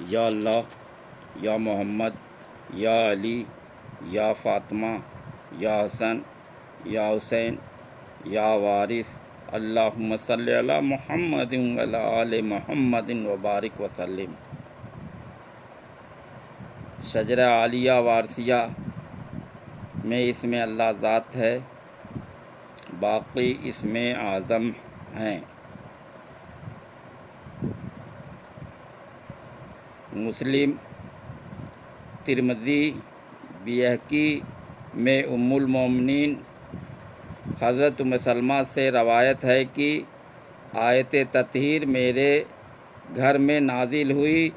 یا اللہ، یا محمد، یا علی، یا فاطمہ، یا حسن، یا حسین، یا وارث، اللہم صلی علی محمد وعلی آل محمد وبارک وسلم۔ شجرہ عالیہ وارثیہ میں اسم اللہ ذات ہے، باقی اسم اعظم ہیں۔ مسلم، ترمذی، بیہقی میں ام المومنین حضرت ام سلمہ سے روایت ہے کہ آیت تطہیر میرے گھر میں نازل ہوئی۔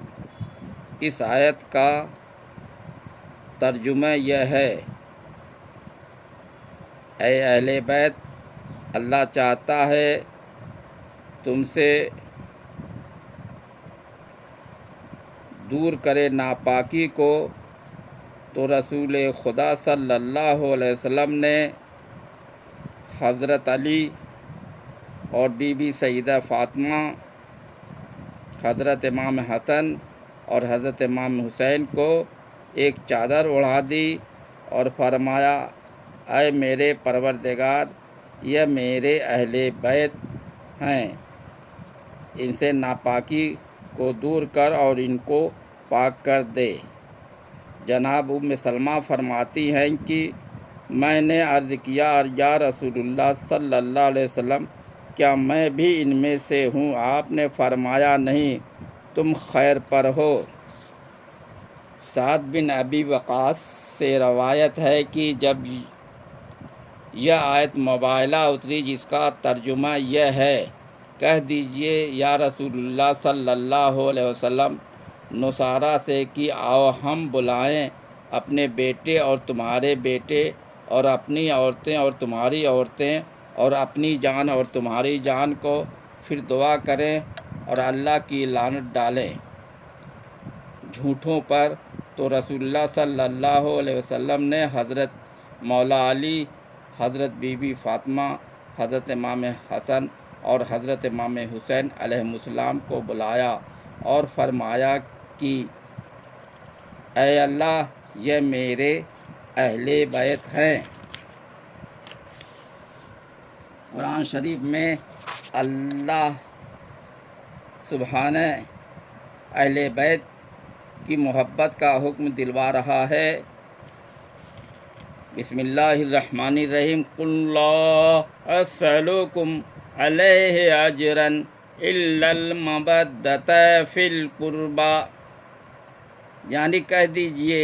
اس آیت کا ترجمہ یہ ہے: اے اہل بیت، اللہ چاہتا ہے تم سے دور کرے ناپاکی کو، تو رسول خدا صلی اللہ علیہ وسلم نے حضرت علی اور بی بی سیدہ فاطمہ، حضرت امام حسن اور حضرت امام حسین کو ایک چادر اڑا دی اور فرمایا: اے میرے پروردگار، یہ میرے اہل بیت ہیں، ان سے ناپاکی کو دور کر اور ان کو پاک کر دے۔ جناب ام سلمہ فرماتی ہیں کہ میں نے عرض کیا: یا رسول اللہ صلی اللہ علیہ وسلم، کیا میں بھی ان میں سے ہوں؟ آپ نے فرمایا: نہیں، تم خیر پر ہو۔ سعد بن ابی وقاص سے روایت ہے کہ جب یہ آیت مبارکہ اتری جس کا ترجمہ یہ ہے: کہہ دیجئے یا رسول اللہ صلی اللہ علیہ وسلم نصارہ سے کہ آؤ ہم بلائیں اپنے بیٹے اور تمہارے بیٹے، اور اپنی عورتیں اور تمہاری عورتیں، اور اپنی جان اور تمہاری جان کو، پھر دعا کریں اور اللہ کی لعنت ڈالیں جھوٹوں پر۔ تو رسول اللہ صلی اللہ علیہ وسلم نے حضرت مولا علی، حضرت بی بی فاطمہ، حضرت امام حسن اور حضرت امام حسین علیہ السلام کو بلایا اور فرمایا کہ اے اللہ، یہ میرے اہل بیت ہیں۔ قرآن شریف میں اللہ سبحانہ اہل بیت کی محبت کا حکم دلوا رہا ہے۔ بسم اللہ الرحمن الرحیم۔ قل لا اسألکم علیہ اجرا الا المودۃ فی القربی، یعنی کہہ دیجئے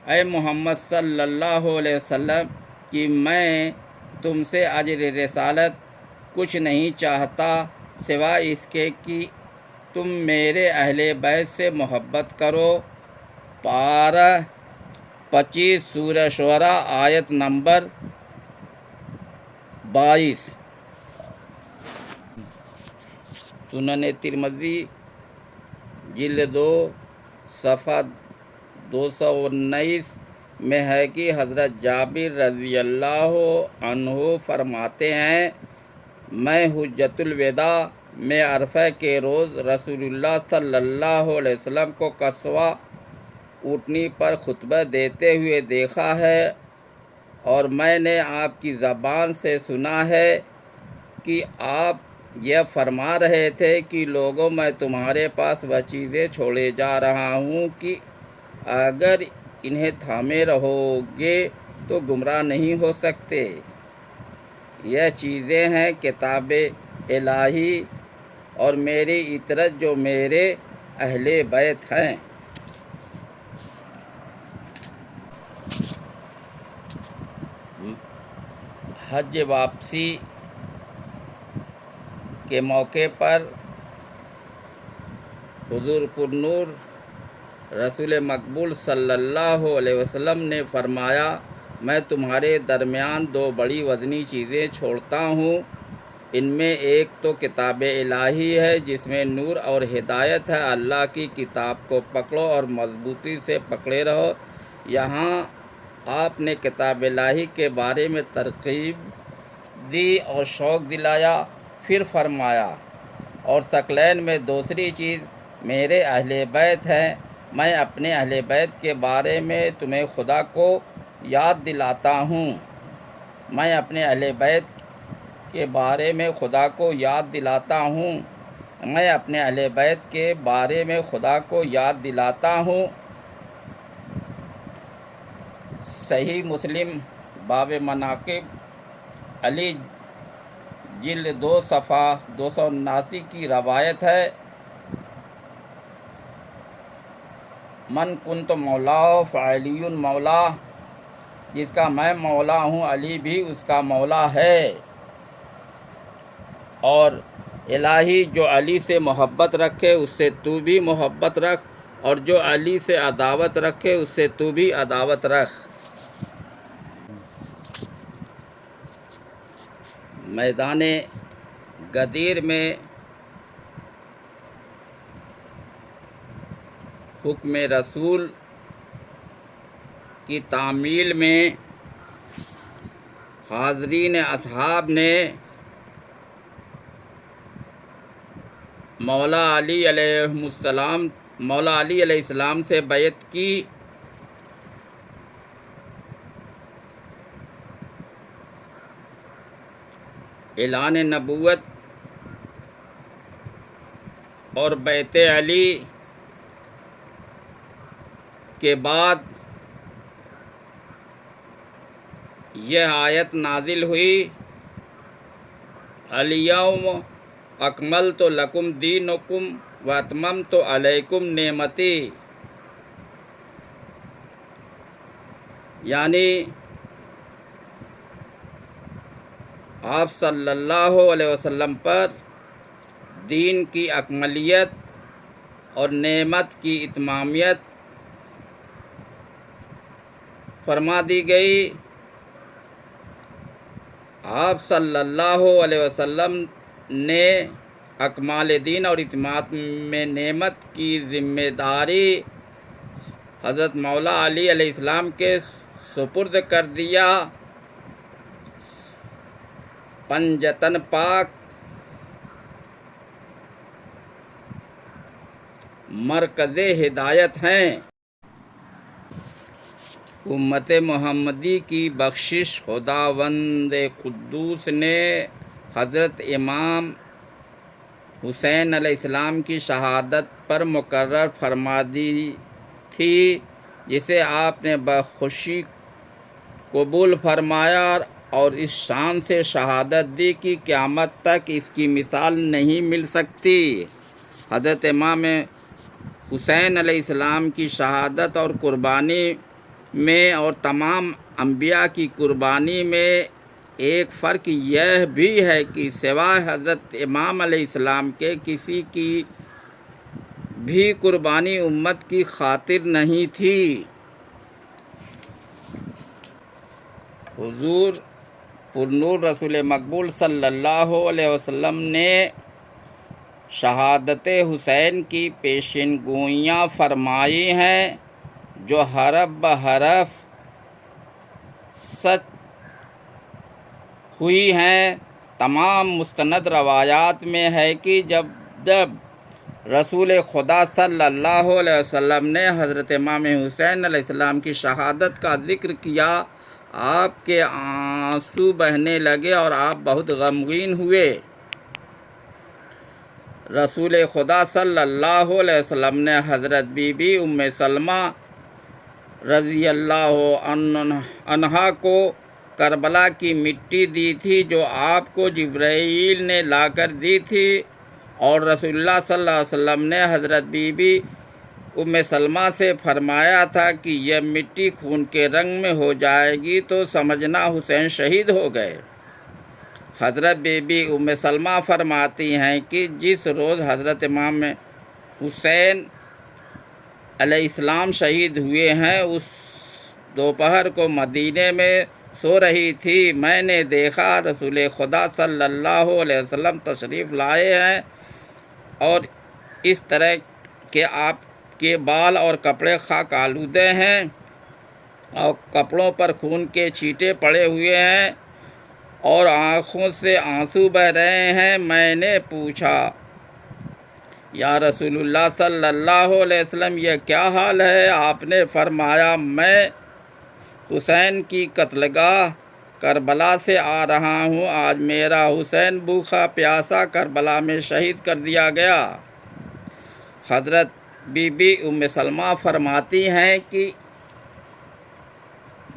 اے محمد صلی اللہ علیہ وسلم کہ میں تم سے اجر رسالت کچھ نہیں چاہتا سوائے اس کے کہ تم میرے اہل بیت سے محبت کرو۔ پارہ 25 سورہ شعراء آیت نمبر 22۔ سنن ترمذی جلد 2 صفحہ 219 میں ہے کہ حضرت جابر رضی اللہ عنہ فرماتے ہیں: میں حجۃ الوداع میں عرفہ کے روز رسول اللہ صلی اللہ علیہ وسلم کو کسوہ اونٹنی پر خطبہ دیتے ہوئے دیکھا ہے، اور میں نے آپ کی زبان سے سنا ہے کہ آپ یہ فرما رہے تھے کہ لوگوں، میں تمہارے پاس وہ چیزیں چھوڑے جا رہا ہوں کہ اگر انہیں تھامے رہو گے تو گمراہ نہیں ہو سکتے۔ یہ چیزیں ہیں کتاب الہی اور میری اطرت جو میرے اہل بیت ہیں۔ حج واپسی کے موقع پر حضور پرنور رسول مقبول صلی اللہ علیہ وسلم نے فرمایا: میں تمہارے درمیان 2 بڑی وزنی چیزیں چھوڑتا ہوں، ان میں ایک تو کتاب الہی ہے جس میں نور اور ہدایت ہے، اللہ کی کتاب کو پکڑو اور مضبوطی سے پکڑے رہو۔ یہاں آپ نے کتاب الہی کے بارے میں ترغیب دی اور شوق دلایا، پھر فرمایا: اور ثقلین میں دوسری چیز میرے اہل بیت ہیں۔ میں اپنے اہل بیت کے بارے میں تمہیں خدا کو یاد دلاتا ہوں۔ میں اپنے اہل بیت کے بارے میں خدا کو یاد دلاتا ہوں۔ میں اپنے اہل بیت کے بارے میں خدا کو یاد دلاتا ہوں۔ صحیح مسلم باب مناقب علی جلد 2 صفحہ 279 کی روایت ہے، من کنت مولا فعلی مولا، جس کا میں مولا ہوں علی بھی اس کا مولا ہے۔ اور الہی جو علی سے محبت رکھے اس سے تو بھی محبت رکھ، اور جو علی سے عداوت رکھے اس سے تو بھی عداوت رکھ۔ میدان غدیر میں حکم رسول کی تعمیل میں حاضرین اصحاب نے مولا علی علیہ السلام سے بیعت کی۔ اعلان نبوت اور بیعت علی کے بعد یہ آیت نازل ہوئی، الیوم اکملت لکم دینکم واتممت علیکم نعمتی، یعنی آپ صلی اللہ علیہ وسلم پر دین کی اکملیت اور نعمت کی اتمامیت فرما دی گئی۔ آپ صلی اللہ علیہ وسلم نے اکمال دین اور اتمام نعمت کی ذمہ داری حضرت مولا علی علیہ السلام کے سپرد کر دیا۔ پنجتن پاک مرکز ہدایت ہیں۔ امت محمدی کی بخشش خداوند قدوس نے حضرت امام حسین علیہ السلام کی شہادت پر مقرر فرما دی تھی، جسے آپ نے بخوشی قبول فرمایا اور اس شان سے شہادت دی کہ قیامت تک اس کی مثال نہیں مل سکتی۔ حضرت امام حسین علیہ السلام کی شہادت اور قربانی میں اور تمام انبیاء کی قربانی میں ایک فرق یہ بھی ہے کہ سوائے حضرت امام علیہ السلام کے کسی کی بھی قربانی امت کی خاطر نہیں تھی۔ حضور پرنور رسول مقبول صلی اللہ علیہ وسلم نے شہادت حسین کی پیشن گوئیاں فرمائی ہیں، جو حرف بحرف سچ ہوئی ہیں۔ تمام مستند روایات میں ہے کہ جب رسول خدا صلی اللہ علیہ وسلم نے حضرت امام حسین علیہ السلام کی شہادت کا ذکر کیا، آپ کے آنسو بہنے لگے اور آپ بہت غمگین ہوئے۔ رسول خدا صلی اللہ علیہ وسلم نے حضرت بی بی ام سلمہ رضی اللہ عنہا کو کربلا کی مٹی دی تھی، جو آپ کو جبرائیل نے لا کر دی تھی، اور رسول اللہ صلی اللہ علیہ وسلم نے حضرت بی بی ام سلمہ سے فرمایا تھا کہ یہ مٹی خون کے رنگ میں ہو جائے گی تو سمجھنا حسین شہید ہو گئے۔ حضرت بی بی ام سلمہ فرماتی ہیں کہ جس روز حضرت امام حسین علیہ السلام شہید ہوئے ہیں، اس دوپہر کو مدینے میں سو رہی تھی، میں نے دیکھا رسول خدا صلی اللہ علیہ وسلم تشریف لائے ہیں اور اس طرح کہ آپ کے بال اور کپڑے خاک آلودہ ہیں اور کپڑوں پر خون کے چھینٹے پڑے ہوئے ہیں اور آنکھوں سے آنسو بہہ رہے ہیں۔ میں نے پوچھا یا رسول اللہ صلی اللہ علیہ وسلم یہ کیا حال ہے؟ آپ نے فرمایا میں حسین کی قتلگاہ کربلا سے آ رہا ہوں، آج میرا حسین بھوکا پیاسا کربلا میں شہید کر دیا گیا۔ حضرت بی بی ام سلمہ فرماتی ہیں کہ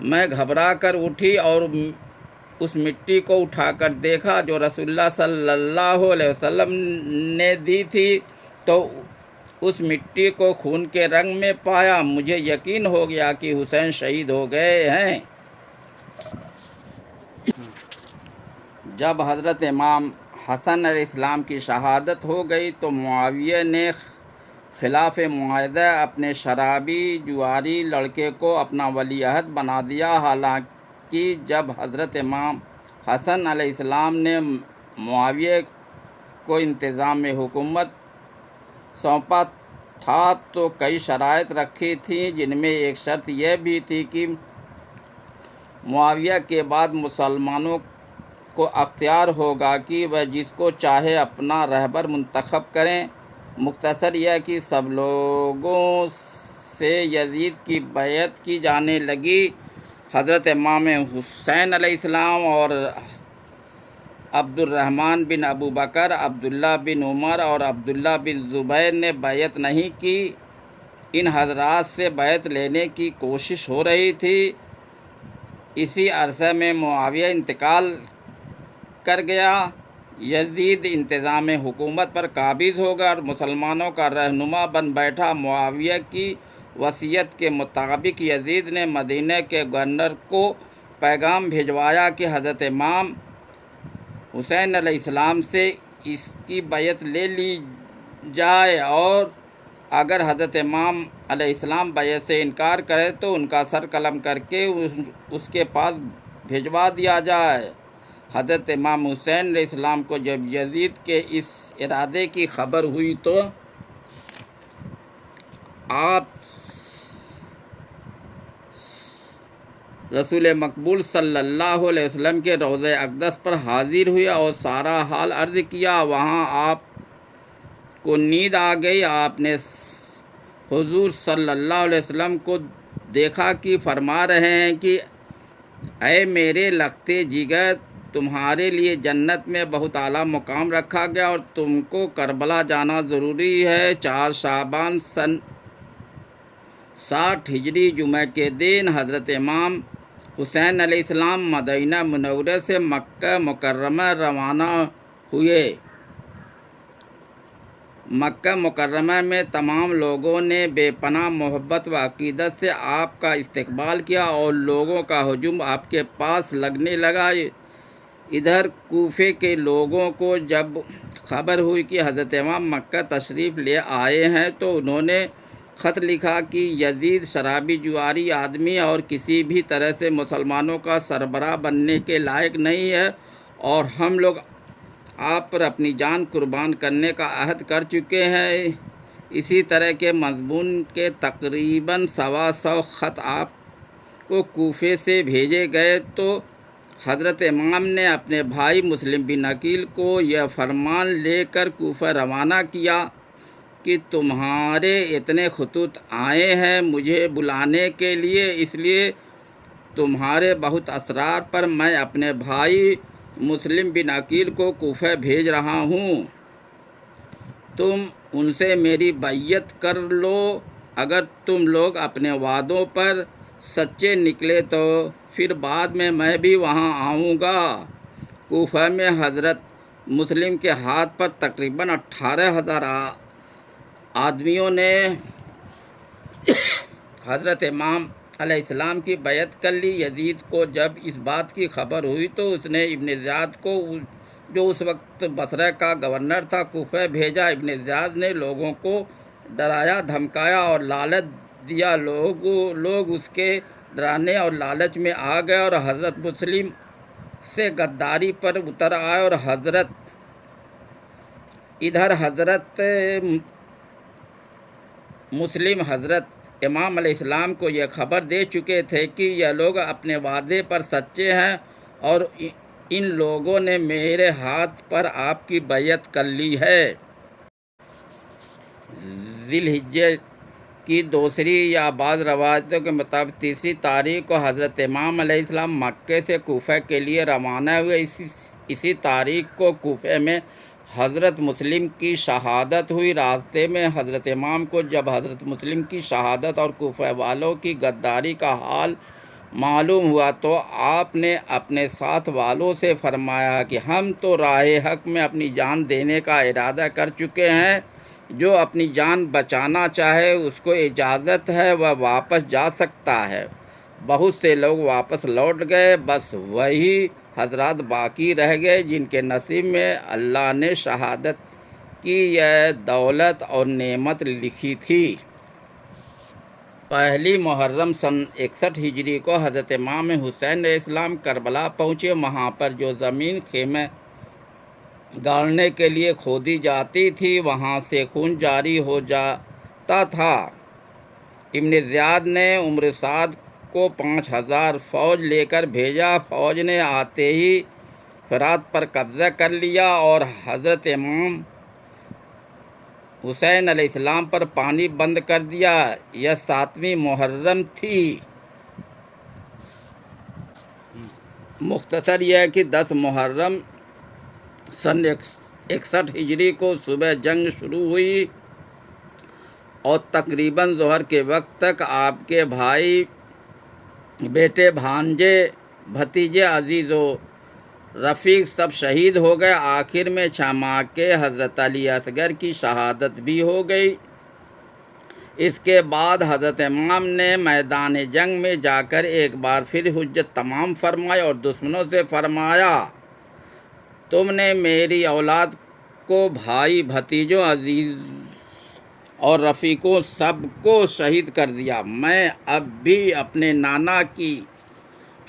میں گھبرا کر اٹھی اور اس مٹی کو اٹھا کر دیکھا جو رسول اللہ صلی اللہ علیہ وسلم نے دی تھی، تو اس مٹی کو خون کے رنگ میں پایا۔ مجھے یقین ہو گیا کہ حسین شہید ہو گئے ہیں۔ جب حضرت امام حسن علیہ السلام کی شہادت ہو گئی تو معاویہ نے خلاف معاہدہ اپنے شرابی جواری لڑکے کو اپنا ولی عہد بنا دیا۔ حالانکہ جب حضرت امام حسن علیہ السلام نے معاویہ کو انتظام حکومت سونپا تھا تو کئی شرائط رکھی تھیں، جن میں ایک شرط یہ بھی تھی کہ معاویہ کے بعد مسلمانوں کو اختیار ہوگا کہ وہ جس کو چاہے اپنا رہبر منتخب کریں۔ مختصر یہ کہ سب لوگوں سے یزید کی بیعت کی جانے لگی۔ حضرت امام حسین علیہ السلام اور عبد الرحمن بن ابو بکر، عبداللہ بن عمر اور عبداللہ بن زبیر نے بیعت نہیں کی۔ ان حضرات سے بیعت لینے کی کوشش ہو رہی تھی۔ اسی عرصے میں معاویہ انتقال کر گیا۔ یزید انتظام حکومت پر قابض ہو گیا اور مسلمانوں کا رہنما بن بیٹھا۔ معاویہ کی وصیت کے مطابق یزید نے مدینہ کے گورنر کو پیغام بھجوایا کہ حضرت امام حسین علیہ السلام سے اس کی بیعت لے لی جائے، اور اگر حضرت امام علیہ السلام بیعت سے انکار کرے تو ان کا سر قلم کر کے اس کے پاس بھجوا دیا جائے۔ حضرت امام حسین علیہ السلام کو جب یزید کے اس ارادے کی خبر ہوئی تو آپ رسول مقبول صلی اللہ علیہ وسلم کے روضہ اقدس پر حاضر ہوئے اور سارا حال عرض کیا۔ وہاں آپ کو نیند آ گئی۔ آپ نے حضور صلی اللہ علیہ وسلم کو دیکھا کہ فرما رہے ہیں کہ اے میرے لختے جگر، تمہارے لیے جنت میں بہت اعلیٰ مقام رکھا گیا اور تم کو کربلا جانا ضروری ہے۔ 4 شعبان سن 60 ہجری جمعہ کے دن حضرت امام حسین علیہ السلام مدینہ منورہ سے مکہ مکرمہ روانہ ہوئے۔ مکہ مکرمہ میں تمام لوگوں نے بے پناہ محبت و عقیدت سے آپ کا استقبال کیا اور لوگوں کا ہجوم آپ کے پاس لگنے لگا۔ ادھر کوفے کے لوگوں کو جب خبر ہوئی کہ حضرت امام مکہ تشریف لے آئے ہیں تو انہوں نے خط لکھا کہ یزید شرابی جواری آدمی اور کسی بھی طرح سے مسلمانوں کا سربراہ بننے کے لائق نہیں ہے، اور ہم لوگ آپ پر اپنی جان قربان کرنے کا عہد کر چکے ہیں۔ اسی طرح کے مضمون کے تقریباً 125 خط آپ کو کوفے سے بھیجے گئے تو حضرت امام نے اپنے بھائی مسلم بن عقیل کو یہ فرمان لے کر کوفہ روانہ کیا کہ تمہارے اتنے خطوط آئے ہیں مجھے بلانے کے لیے، اس لیے تمہارے بہت اصرار پر میں اپنے بھائی مسلم بن عقیل کو کوفہ بھیج رہا ہوں۔ تم ان سے میری بیعت کر لو۔ اگر تم لوگ اپنے وعدوں پر سچے نکلے تو پھر بعد میں بھی وہاں آؤں گا۔ کوفہ میں حضرت مسلم کے ہاتھ پر تقریباً 18,000 آدمیوں نے حضرت امام علیہ السلام کی بیعت کر لی۔ یزید کو جب اس بات کی خبر ہوئی تو اس نے ابن زیاد کو، جو اس وقت بصرہ کا گورنر تھا، کوفہ بھیجا۔ ابن زیاد نے لوگوں کو ڈرایا دھمکایا اور لالچ دیا۔ لوگ اس کے ڈرانے اور لالچ میں آ گئے اور حضرت مسلم سے غداری پر اتر آئے، اور ادھر حضرت مسلم حضرت امام علیہ السلام کو یہ خبر دے چکے تھے کہ یہ لوگ اپنے وعدے پر سچے ہیں اور ان لوگوں نے میرے ہاتھ پر آپ کی بیعت کر لی ہے۔ ذی الحجہ کی دوسری یا بعض روایتوں کے مطابق تیسری تاریخ کو حضرت امام علیہ السلام مکے سے کوفہ کے لیے روانہ ہوئے۔ اسی تاریخ کو کوفہ میں حضرت مسلم کی شہادت ہوئی۔ راستے میں حضرت امام کو جب حضرت مسلم کی شہادت اور کوفہ والوں کی غداری کا حال معلوم ہوا تو آپ نے اپنے ساتھ والوں سے فرمایا کہ ہم تو راہ حق میں اپنی جان دینے کا ارادہ کر چکے ہیں، جو اپنی جان بچانا چاہے اس کو اجازت ہے، وہ واپس جا سکتا ہے۔ بہت سے لوگ واپس لوٹ گئے، بس وہی حضرات باقی رہ گئے جن کے نصیب میں اللہ نے شہادت کی یہ دولت اور نعمت لکھی تھی۔ پہلی محرم سن 61 ہجری کو حضرت امام حسین علیہ السلام کربلا پہنچے۔ وہاں پر جو زمین خیمے گاڑنے کے لیے کھودی جاتی تھی وہاں سے خون جاری ہو جاتا تھا۔ ابن زیاد نے عمر سعد کو 5000 فوج لے کر بھیجا۔ فوج نے آتے ہی فرات پر قبضہ کر لیا اور حضرت امام حسین علیہ السلام پر پانی بند کر دیا۔ یہ 7ویں محرم تھی۔ مختصر یہ کہ 10 محرم سن 61 ہجری کو صبح جنگ شروع ہوئی اور تقریباً ظہر کے وقت تک آپ کے بھائی، بیٹے، بھانجے، بھتیجے، عزیز و رفیق سب شہید ہو گئے۔ آخر میں 6 ماہ کے حضرت علی اصغر کی شہادت بھی ہو گئی۔ اس کے بعد حضرت امام نے میدان جنگ میں جا کر ایک بار پھر حجت تمام فرمائی اور دشمنوں سے فرمایا، تم نے میری اولاد کو، بھائی، بھتیجوں، عزیز اور رفیقوں سب کو شہید کر دیا۔ میں اب بھی اپنے نانا کی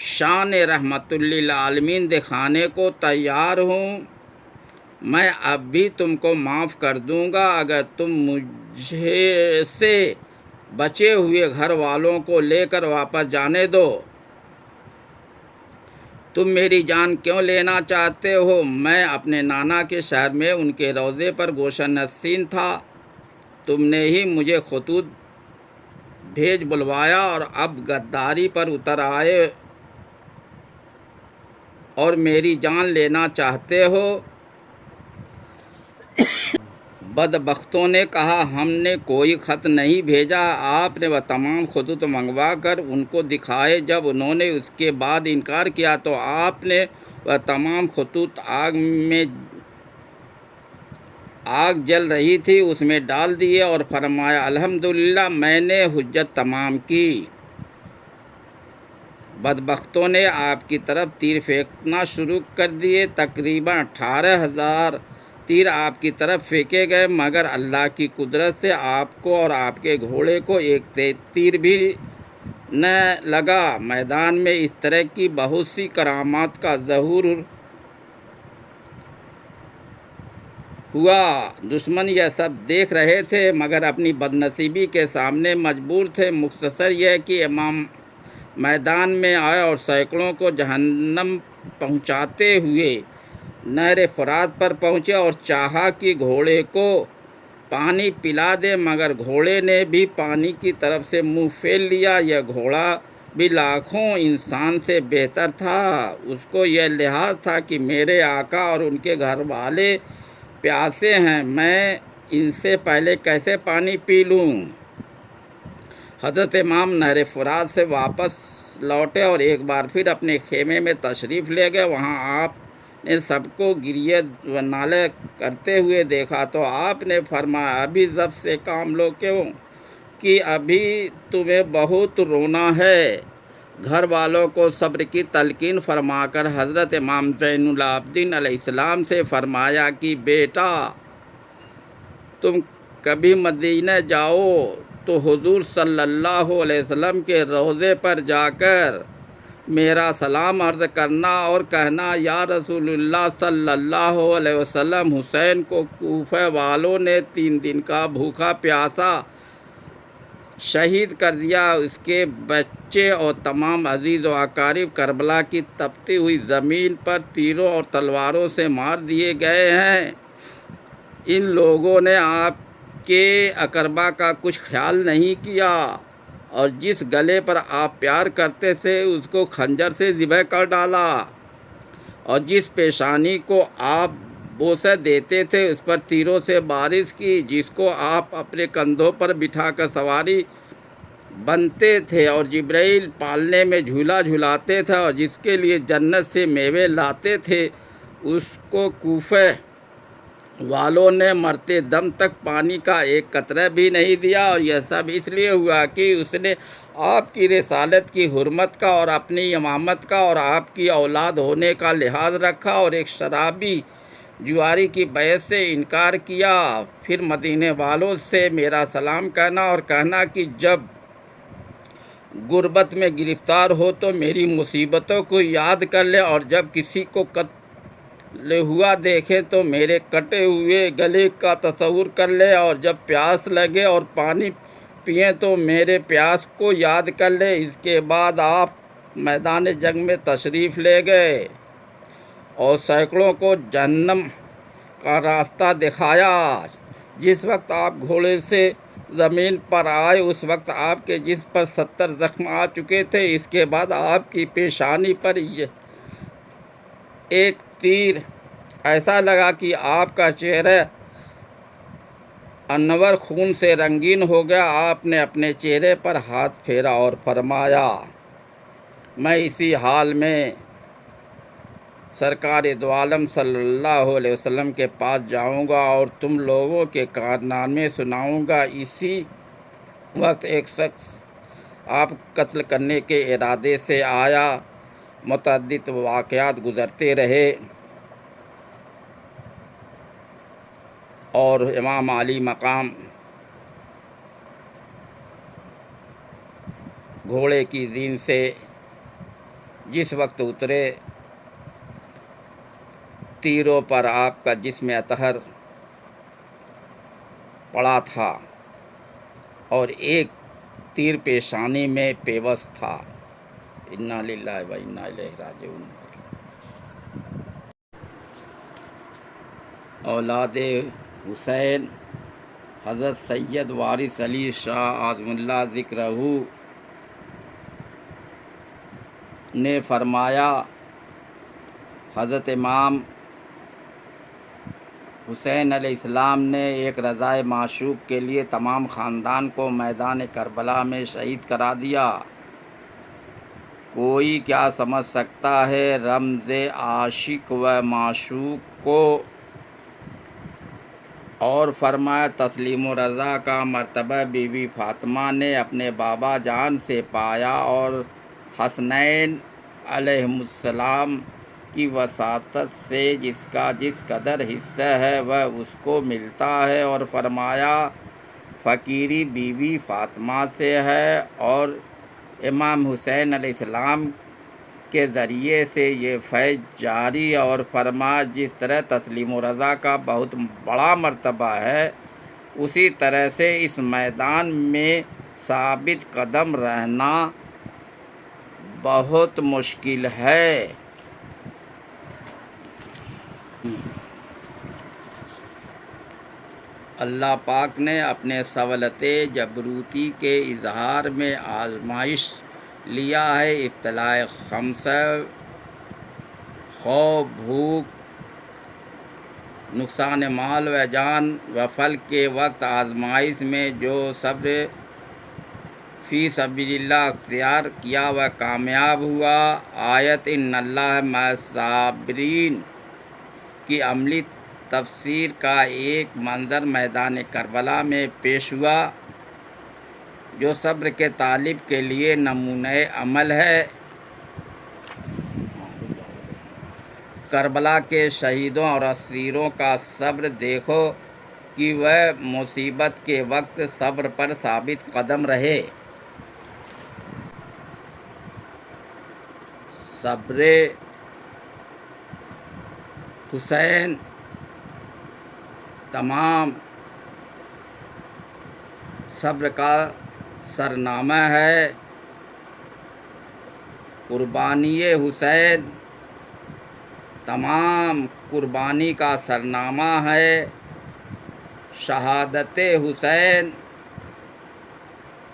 شان رحمت للعالمین دکھانے کو تیار ہوں۔ میں اب بھی تم کو معاف کر دوں گا اگر تم مجھے سے بچے ہوئے گھر والوں کو لے کر واپس جانے دو۔ تم میری جان کیوں لینا چاہتے ہو؟ میں اپنے نانا کے شہر میں ان کے روضے پر گوشہ نشین تھا۔ تم نے ہی مجھے خطوط بھیج بلوایا اور اب غداری پر اتر آئے اور میری جان لینا چاہتے ہو۔ بدبختوں نے کہا، ہم نے کوئی خط نہیں بھیجا۔ آپ نے وہ تمام خطوط منگوا کر ان کو دکھائے۔ جب انہوں نے اس کے بعد انکار کیا تو آپ نے وہ تمام خطوط آگ جل رہی تھی اس میں ڈال دیے اور فرمایا، الحمدللہ میں نے حجت تمام کی۔ بدبختوں نے آپ کی طرف تیر پھینکنا شروع کر دیے۔ تقریباً 18,000 تیر آپ کی طرف پھینکے گئے مگر اللہ کی قدرت سے آپ کو اور آپ کے گھوڑے کو ایک تیر بھی نہ لگا۔ میدان میں اس طرح کی بہت سی کرامات کا ظہور ہوا۔ دشمن یہ سب دیکھ رہے تھے مگر اپنی بدنصیبی کے سامنے مجبور تھے۔ مختصر یہ کہ امام میدان میں آئے اور سینکڑوں کو جہنم پہنچاتے ہوئے نہر فرات پر پہنچے اور چاہا کہ گھوڑے کو پانی پلا دے مگر گھوڑے نے بھی پانی کی طرف سے منہ پھیر لیا۔ یہ گھوڑا بھی لاکھوں انسان سے بہتر تھا۔ اس کو یہ لحاظ تھا کہ میرے آقا اور ان کے گھر والے پیاسے ہیں، میں ان سے پہلے کیسے پانی پی لوں۔ حضرت امام نہر فرات سے واپس لوٹے اور ایک بار پھر اپنے خیمے میں تشریف لے گئے۔ وہاں آپ نے سب کو گریہ و نالے کرتے ہوئے دیکھا تو آپ نے فرمایا، ابھی ضبط سے کام لو کیوں کہ ابھی تمہیں بہت رونا ہے۔ گھر والوں کو صبر کی تلقین فرما کر حضرت امام زین العابدین علیہ السلام سے فرمایا کہ بیٹا، تم کبھی مدینہ جاؤ تو حضور صلی اللہ علیہ وسلم کے روضے پر جا کر میرا سلام عرض کرنا اور کہنا، یا رسول اللہ صلی اللہ علیہ وسلم، حسین کو کوفہ والوں نے 3 دن کا بھوکا پیاسا شہید کر دیا۔ اس کے بچے اور تمام عزیز و اقارب کربلا کی تپتی ہوئی زمین پر تیروں اور تلواروں سے مار دیے گئے ہیں۔ ان لوگوں نے آپ کے اقربا کا کچھ خیال نہیں کیا، اور جس گلے پر آپ پیار کرتے تھے اس کو خنجر سے ذبح کر ڈالا، اور جس پیشانی کو آپ بوسہ دیتے تھے اس پر تیروں سے بارش کی، جس کو آپ اپنے کندھوں پر بٹھا کر سواری بنتے تھے اور جبرائیل پالنے میں جھولا جھلاتے تھے، اور جس کے لیے جنت سے میوے لاتے تھے، اس کو کوفہ والوں نے مرتے دم تک پانی کا ایک قطرہ بھی نہیں دیا، اور یہ سب اس لیے ہوا کہ اس نے آپ کی رسالت کی حرمت کا اور اپنی امامت کا اور آپ کی اولاد ہونے کا لحاظ رکھا، اور ایک شرابی جواری کی بیعت سے انکار کیا۔ پھر مدینے والوں سے میرا سلام کہنا اور کہنا کہ جب غربت میں گرفتار ہو تو میری مصیبتوں کو یاد کر لے، اور جب کسی کو قتل ہوا دیکھے تو میرے کٹے ہوئے گلے کا تصور کر لے، اور جب پیاس لگے اور پانی پئیں تو میرے پیاس کو یاد کر لے۔ اس کے بعد آپ میدان جنگ میں تشریف لے گئے اور سینکڑوں کو جہنم کا راستہ دکھایا۔ جس وقت آپ گھوڑے سے زمین پر آئے اس وقت آپ کے جسم پر 70 زخم آ چکے تھے۔ اس کے بعد آپ کی پیشانی پر ایک تیر ایسا لگا کہ آپ کا چہرہ انور خون سے رنگین ہو گیا۔ آپ نے اپنے چہرے پر ہاتھ پھیرا اور فرمایا، میں اسی حال میں سرکار دو عالم صلی اللہ علیہ وسلم کے پاس جاؤں گا اور تم لوگوں کے کارنامے سناؤں گا۔ اسی وقت ایک شخص آپ قتل کرنے کے ارادے سے آیا۔ متعدد واقعات گزرتے رہے اور امام علی مقام گھوڑے کی زین سے جس وقت اترے، تیروں پر آپ کا جسم اطہر پڑا تھا اور ایک تیر پیشانی میں پیوست تھا۔ انا للہ و انا الیہ راجعون۔ اولاد حسین حضرت سید وارث علی شاہ اعظم اللہ ذکرہ نے فرمایا، حضرت امام حسین علیہ السلام نے ایک رضائے معشوق کے لیے تمام خاندان کو میدان کربلا میں شہید کرا دیا۔ کوئی کیا سمجھ سکتا ہے رمز عاشق و معشوق کو؟ اور فرمایا، تسلیم و رضا کا مرتبہ بی بی فاطمہ نے اپنے بابا جان سے پایا اور حسنین علیہم السلام کی وساطت سے جس کا جس قدر حصہ ہے وہ اس کو ملتا ہے، اور فرمایا فقیری بی بی فاطمہ سے ہے، اور امام حسین علیہ السلام کے ذریعے سے یہ فیض جاری، اور فرمایا جس طرح تسلیم و رضا کا بہت بڑا مرتبہ ہے اسی طرح سے اس میدان میں ثابت قدم رہنا بہت مشکل ہے۔ اللہ پاک نے اپنے صولت جبروتی کے اظہار میں آزمائش لیا ہے۔ ابتلاء خمسہ، خوف، بھوک، نقصان مال و جان و پھل کے وقت آزمائش میں جو صبر فی سبیل اللہ اختیار کیا وہ کامیاب ہوا۔ آیت ان اللہ مع الصابرین کی عملی تفسیر کا ایک منظر میدان کربلا میں پیش ہوا جو صبر کے طالب کے لیے نمونہ عمل ہے۔ کربلا کے شہیدوں اور اسیروں کا صبر دیکھو کہ وہ مصیبت کے وقت صبر پر ثابت قدم رہے۔ صبر حسین تمام صبر کا سرنامہ ہے۔ قربانی حسین تمام قربانی کا سرنامہ ہے۔ شہادت حسین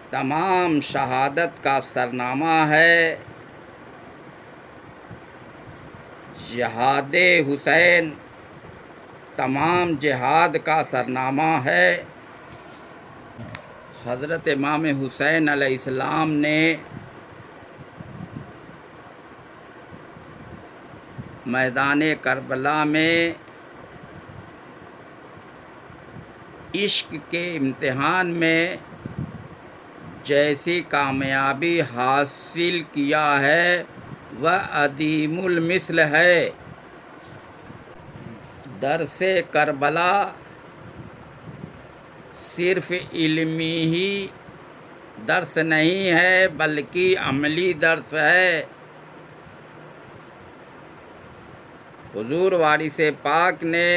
تمام شہادت کا سرنامہ ہے، جہاد حسین تمام جہاد کا سرنامہ ہے۔ حضرت امام حسین علیہ السلام نے میدان کربلا میں عشق کے امتحان میں جیسی کامیابی حاصل کیا ہے وہ عدیم المثل ہے۔ درس کربلا صرف علمی ہی درس نہیں ہے بلکہ عملی درس ہے۔ حضور وارث پاک نے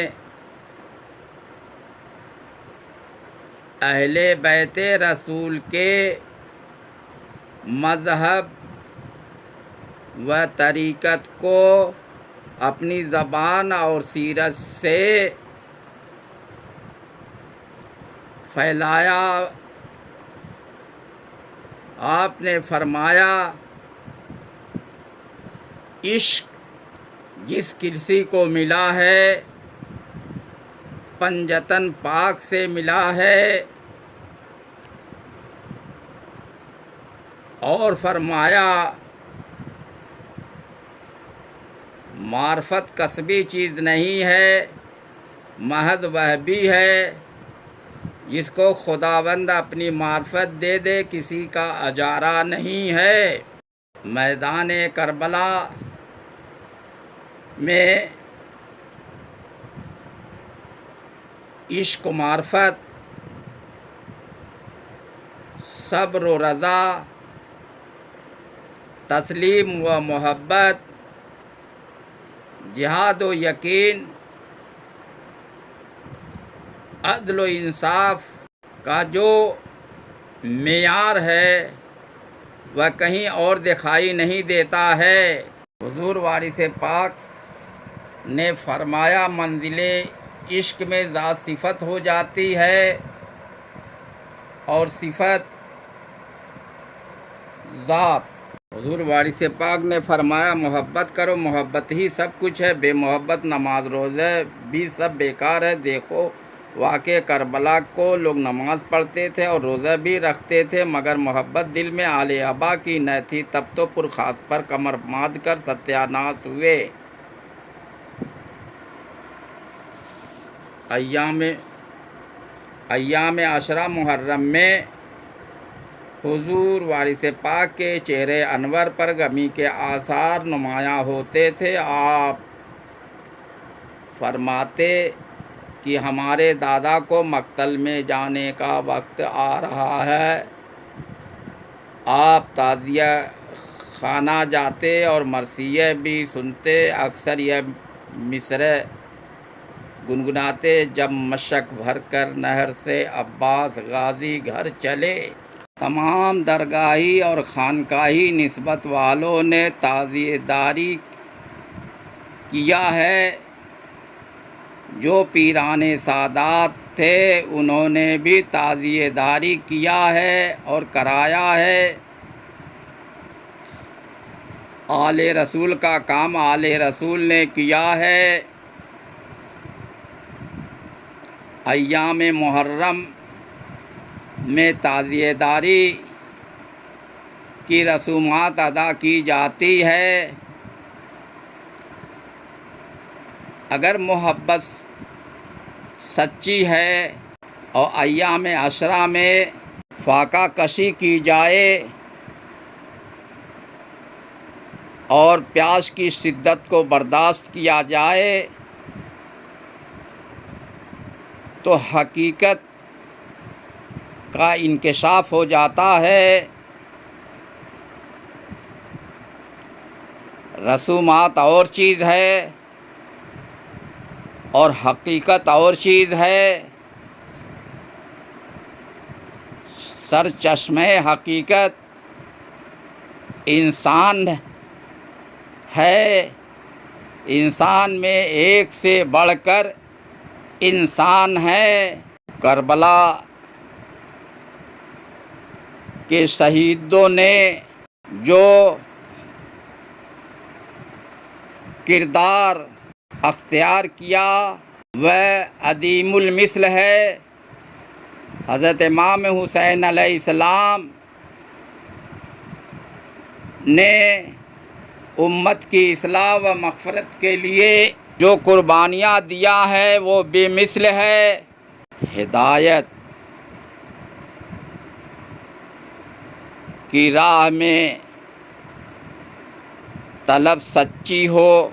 اہل بیت رسول کے مذہب و طریقت کو اپنی زبان اور سیرت سے پھیلایا۔ آپ نے فرمایا، عشق جس کسی کو ملا ہے پنجتن پاک سے ملا ہے، اور فرمایا معرفت کسبی چیز نہیں ہے، محض وہ بھی ہے جس کو خداوند اپنی معرفت دے دے، کسی کا اجارہ نہیں ہے۔ میدان کربلا میں عشق و معرفت، صبر و رضا، تسلیم و محبت، جہاد و یقین، عدل و انصاف کا جو معیار ہے وہ کہیں اور دکھائی نہیں دیتا ہے۔ حضور وارث پاک نے فرمایا، منزل عشق میں ذات صفت ہو جاتی ہے اور صفت ذات۔ حضور وارث پاک نے فرمایا، محبت کرو، محبت ہی سب کچھ ہے، بے محبت نماز روزہ بھی سب بیکار ہے۔ دیکھو واقعہ کربلا کو، لوگ نماز پڑھتے تھے اور روزہ بھی رکھتے تھے، مگر محبت دل میں آل ابا کی نہ تھی، تب تو پرخاص پر کمر ماد کر ستیہ ناش ہوئے۔ ایام عشرہ محرم میں حضور وارث پاک کے چہرے انور پر غمی کے آثار نمایاں ہوتے تھے۔ آپ فرماتے کہ ہمارے دادا کو مقتل میں جانے کا وقت آ رہا ہے۔ آپ تعزیہ خانہ جاتے اور مرثیہ بھی سنتے، اکثر یہ مصرع گنگناتے، جب مشک بھر کر نہر سے عباس غازی گھر چلے۔ تمام درگاہی اور خانقاہی نسبت والوں نے تعزیہ داری کیا ہے۔ جو پیران سادات تھے انہوں نے بھی تعزیہ داری کیا ہے اور کرایا ہے۔ آل رسول کا کام آل رسول نے کیا ہے۔ ایام محرم میں تعزیہ داری کی رسومات ادا کی جاتی ہے۔ اگر محبت سچی ہے اور ایام عشرہ میں فاقہ کشی کی جائے اور پیاس کی شدت کو برداشت کیا جائے تو حقیقت کا انکشاف ہو جاتا ہے۔ رسومات اور چیز ہے اور حقیقت اور چیز ہے۔ سر چشمہ حقیقت انسان ہے۔ انسان میں ایک سے بڑھ کر انسان ہے۔ کربلا کے شہیدوں نے جو کردار اختیار کیا وہ عدیم المثل ہے۔ حضرت امام حسین علیہ السلام نے امت کی اصلاح و مغفرت کے لیے جو قربانیاں دیا ہے وہ بے مثل ہے۔ ہدایت کی راہ میں طلب سچی ہو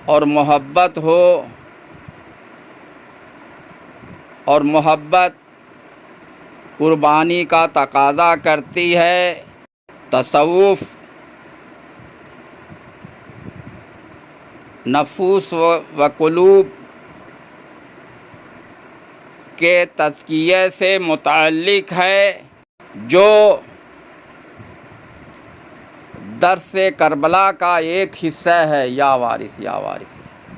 اور محبت ہو، اور محبت قربانی کا تقاضا کرتی ہے۔ تصوف نفوس و قلوب کے تزکیے سے متعلق ہے، جو درس کربلا کا ایک حصہ ہے۔ یا وارث یا وارث۔